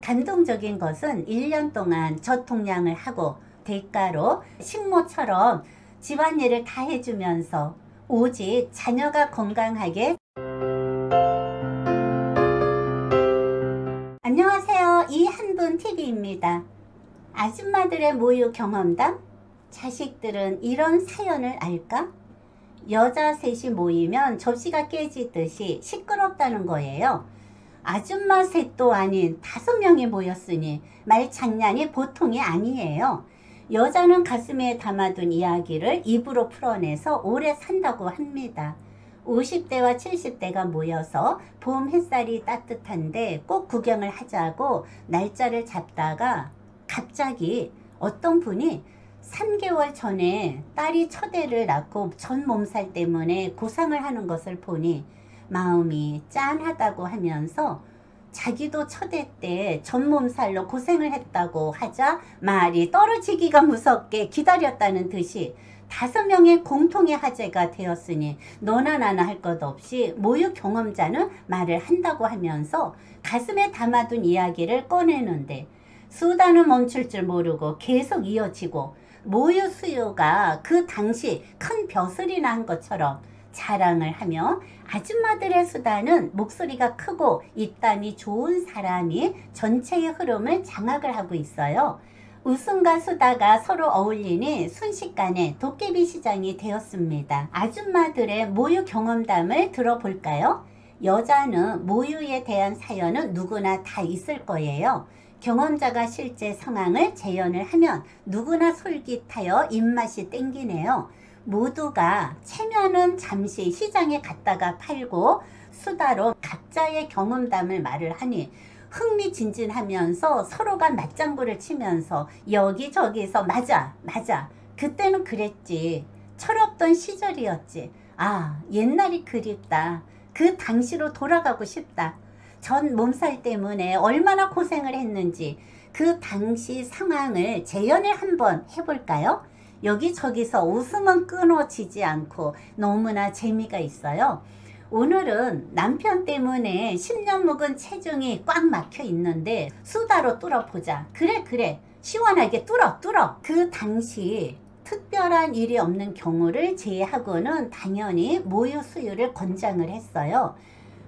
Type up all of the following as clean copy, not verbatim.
감동적인 것은 1년 동안 젖통량을 하고 대가로 식모처럼 집안일을 다 해주면서 오직 자녀가 건강하게. 안녕하세요. 이한분 TV입니다. 아줌마들의 모유 경험담? 자식들은 이런 사연을 알까? 여자 셋이 모이면 접시가 깨지듯이 시끄럽다는 거예요. 아줌마 셋도 아닌 5명이 모였으니 말장난이 보통이 아니에요. 여자는 가슴에 담아둔 이야기를 입으로 풀어내서 오래 산다고 합니다. 50대와 70대가 모여서 봄 햇살이 따뜻한데 꼭 구경을 하자고 날짜를 잡다가 갑자기 어떤 분이 3개월 전에 딸이 첫애를 낳고 전 몸살 때문에 고상을 하는 것을 보니 마음이 짠하다고 하면서 자기도 첫애 때 전 몸살로 고생을 했다고 하자 말이 떨어지기가 무섭게 기다렸다는 듯이 5명의 공통의 화제가 되었으니 너나 나나 할 것 없이 모유 경험자는 말을 한다고 하면서 가슴에 담아둔 이야기를 꺼내는데 수다는 멈출 줄 모르고 계속 이어지고 모유 수요가 그 당시 큰 벼슬이 난 것처럼 자랑을 하며 아줌마들의 수다는 목소리가 크고 입담이 좋은 사람이 전체의 흐름을 장악을 하고 있어요. 웃음과 수다가 서로 어울리니 순식간에 도깨비 시장이 되었습니다. 아줌마들의 모유 경험담을 들어볼까요? 여자는 모유에 대한 사연은 누구나 다 있을 거예요. 경험자가 실제 상황을 재현을 하면 누구나 솔깃하여 입맛이 땡기네요. 모두가 체면은 잠시 시장에 갔다가 팔고 수다로 각자의 경험담을 말을 하니 흥미진진하면서 서로가 맞장구를 치면서 여기저기서 맞아 그때는 그랬지, 철없던 시절이었지, 아 옛날이 그립다, 그 당시로 돌아가고 싶다, 전 몸살 때문에 얼마나 고생을 했는지 그 당시 상황을 재현을 한번 해볼까요? 여기저기서 웃음은 끊어지지 않고 너무나 재미가 있어요. 오늘은 남편 때문에 10년 묵은 체중이 꽉 막혀 있는데 수다로 뚫어보자. 그래 시원하게 뚫어. 그 당시 특별한 일이 없는 경우를 제외하고는 당연히 모유 수유를 권장을 했어요.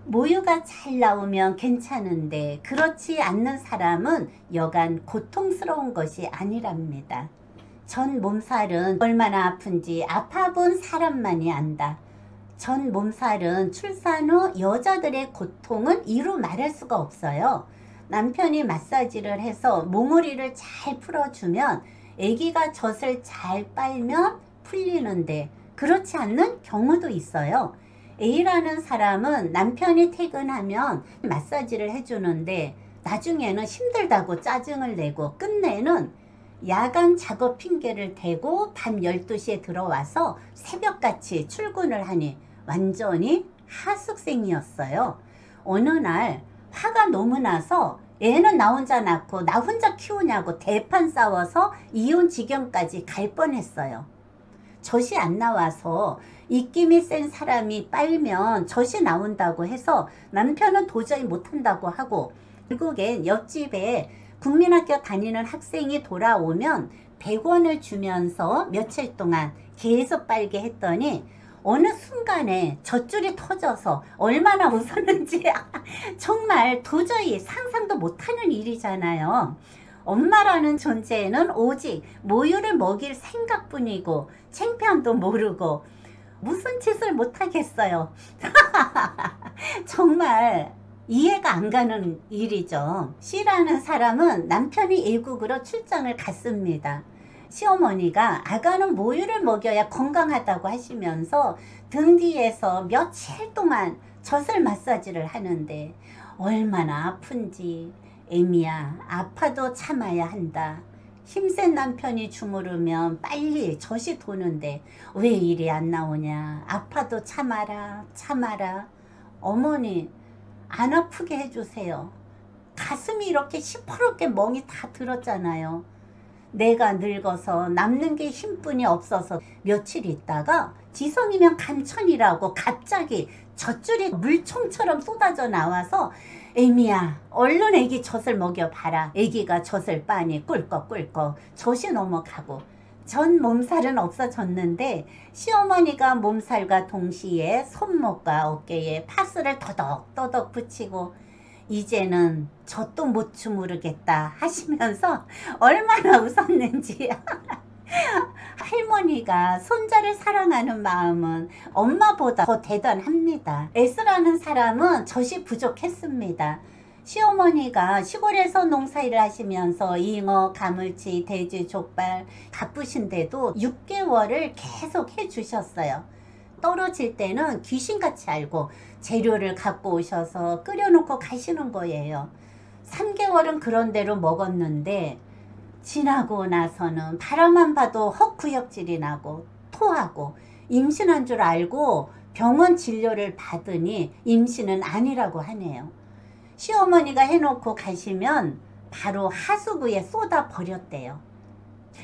모유가 잘 나오면 괜찮은데 그렇지 않는 사람은 여간 고통스러운 것이 아니랍니다. 전 몸살은 얼마나 아픈지 아파본 사람만이 안다. 전 몸살은 출산 후 여자들의 고통은 이루 말할 수가 없어요. 남편이 마사지를 해서 몽우리를 잘 풀어주면 아기가 젖을 잘 빨면 풀리는데 그렇지 않는 경우도 있어요. A라는 사람은 남편이 퇴근하면 마사지를 해주는데 나중에는 힘들다고 짜증을 내고 끝내는 야간 작업 핑계를 대고 밤 12시에 들어와서 새벽같이 출근을 하니 완전히 하숙생이었어요. 어느 날 화가 너무 나서 애는 나 혼자 낳고 나 혼자 키우냐고 대판 싸워서 이혼 지경까지 갈 뻔했어요. 젖이 안 나와서 입김이 센 사람이 빨면 젖이 나온다고 해서 남편은 도저히 못한다고 하고 결국엔 옆집에 국민학교 다니는 학생이 돌아오면 100원을 주면서 며칠 동안 계속 빨게 했더니 어느 순간에 젖줄이 터져서 얼마나 웃었는지 정말 도저히 상상도 못하는 일이잖아요. 엄마라는 존재는 오직 모유를 먹일 생각뿐이고 창피함도 모르고 무슨 짓을 못하겠어요. 정말 이해가 안 가는 일이죠. C라는 사람은 남편이 외국으로 출장을 갔습니다. 시어머니가 아가는 모유를 먹여야 건강하다고 하시면서 등 뒤에서 며칠 동안 젖을 마사지를 하는데 얼마나 아픈지. 애미야, 아파도 참아야 한다. 힘센 남편이 주무르면 빨리 젖이 도는데 왜 일이 안 나오냐. 아파도 참아라. 어머니 안 아프게 해주세요. 가슴이 이렇게 시퍼렇게 멍이 다 들었잖아요. 내가 늙어서 남는 게 힘뿐이 없어서 며칠 있다가 지성이면 간천이라고 갑자기 젖줄이 물총처럼 쏟아져 나와서 애미야, 얼른 애기 젖을 먹여봐라. 애기가 젖을 빠니 꿀꺽꿀꺽 젖이 넘어가고 전 몸살은 없어졌는데 시어머니가 몸살과 동시에 손목과 어깨에 파스를 더덕더덕 붙이고 이제는 젖도 못 주무르겠다 하시면서 얼마나 웃었는지. 할머니가 손자를 사랑하는 마음은 엄마보다 더 대단합니다. 에스라는 사람은 젖이 부족했습니다. 시어머니가 시골에서 농사일을 하시면서 잉어, 가물치, 돼지, 족발 바쁘신데도 6개월을 계속 해주셨어요. 떨어질 때는 귀신같이 알고 재료를 갖고 오셔서 끓여놓고 가시는 거예요. 3개월은 그런 대로 먹었는데 지나고 나서는 바라만 봐도 헛구역질이 나고 토하고 임신한 줄 알고 병원 진료를 받으니 임신은 아니라고 하네요. 시어머니가 해놓고 가시면 바로 하수구에 쏟아 버렸대요.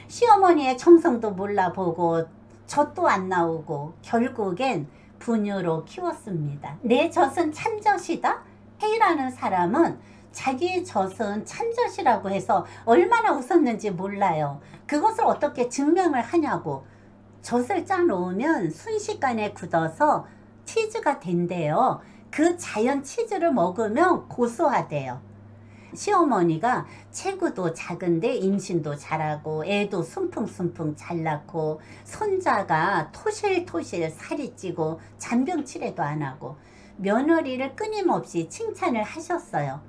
시어머니의 정성도 몰라보고 젖도 안 나오고 결국엔 분유로 키웠습니다. 내 젖은 참젖이다? 헤이라는 사람은 자기의 젖은 참젖이라고 해서 얼마나 웃었는지 몰라요. 그것을 어떻게 증명을 하냐고. 젖을 짜놓으면 순식간에 굳어서 치즈가 된대요. 그 자연 치즈를 먹으면 고소하대요. 시어머니가 체구도 작은데 임신도 잘하고 애도 숨풍숨풍 잘 낳고 손자가 토실토실 살이 찌고 잔병치레도 안 하고 며느리를 끊임없이 칭찬을 하셨어요.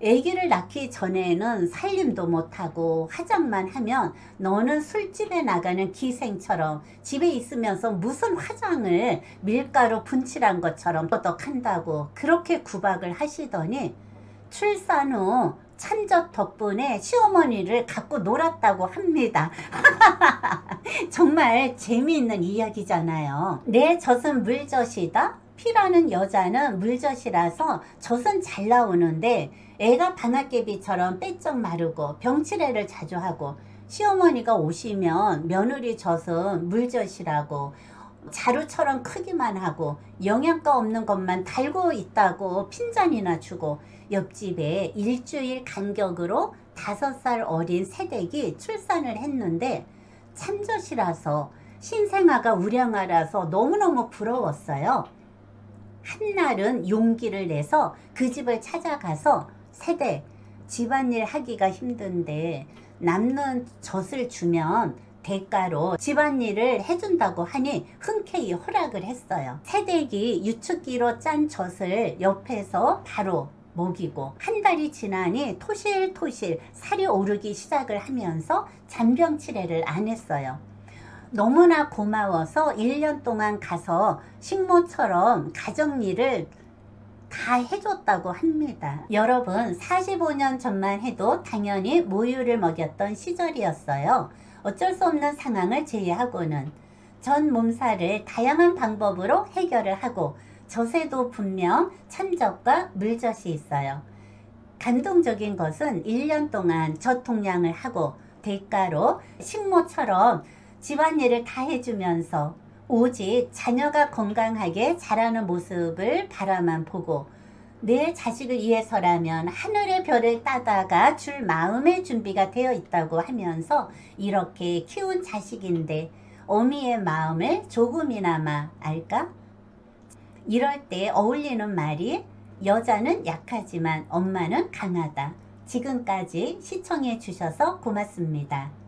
아기를 낳기 전에는 살림도 못하고 화장만 하면 너는 술집에 나가는 기생처럼 집에 있으면서 무슨 화장을 밀가루 분칠한 것처럼 떠덕한다고 그렇게 구박을 하시더니 출산 후 참젖 덕분에 시어머니를 갖고 놀았다고 합니다. 정말 재미있는 이야기잖아요. 내 젖은 물젖이다? 피라는 여자는 물젖이라서 젖은 잘 나오는데 애가 방앗개비처럼 빼쩍 마르고 병치레를 자주 하고 시어머니가 오시면 며느리 젖은 물젖이라고 자루처럼 크기만 하고 영양가 없는 것만 달고 있다고 핀잔이나 주고 옆집에 일주일 간격으로 5살 어린 새댁이 출산을 했는데 참젖이라서 신생아가 우량아라서 너무너무 부러웠어요. 한날은 용기를 내서 그 집을 찾아가서 새댁 집안일 하기가 힘든데 남는 젖을 주면 대가로 집안일을 해준다고 하니 흔쾌히 허락을 했어요. 새댁이 유축기로 짠 젖을 옆에서 바로 먹이고 한 달이 지나니 토실토실 살이 오르기 시작을 하면서 잔병치레를 안 했어요. 너무나 고마워서 1년 동안 가서 식모처럼 가정일을 다 해줬다고 합니다. 여러분 45년 전만 해도 당연히 모유를 먹였던 시절이었어요. 어쩔 수 없는 상황을 제외하고는 전 몸살을 다양한 방법으로 해결을 하고 젖에도 분명 참젖과 물젖이 있어요. 감동적인 것은 1년 동안 젖 통량을 하고 대가로 식모처럼 집안일을 다 해주면서 오직 자녀가 건강하게 자라는 모습을 바라만 보고 내 자식을 위해서라면 하늘의 별을 따다가 줄 마음의 준비가 되어 있다고 하면서 이렇게 키운 자식인데 어미의 마음을 조금이나마 알까? 이럴 때 어울리는 말이 여자는 약하지만 엄마는 강하다. 지금까지 시청해 주셔서 고맙습니다.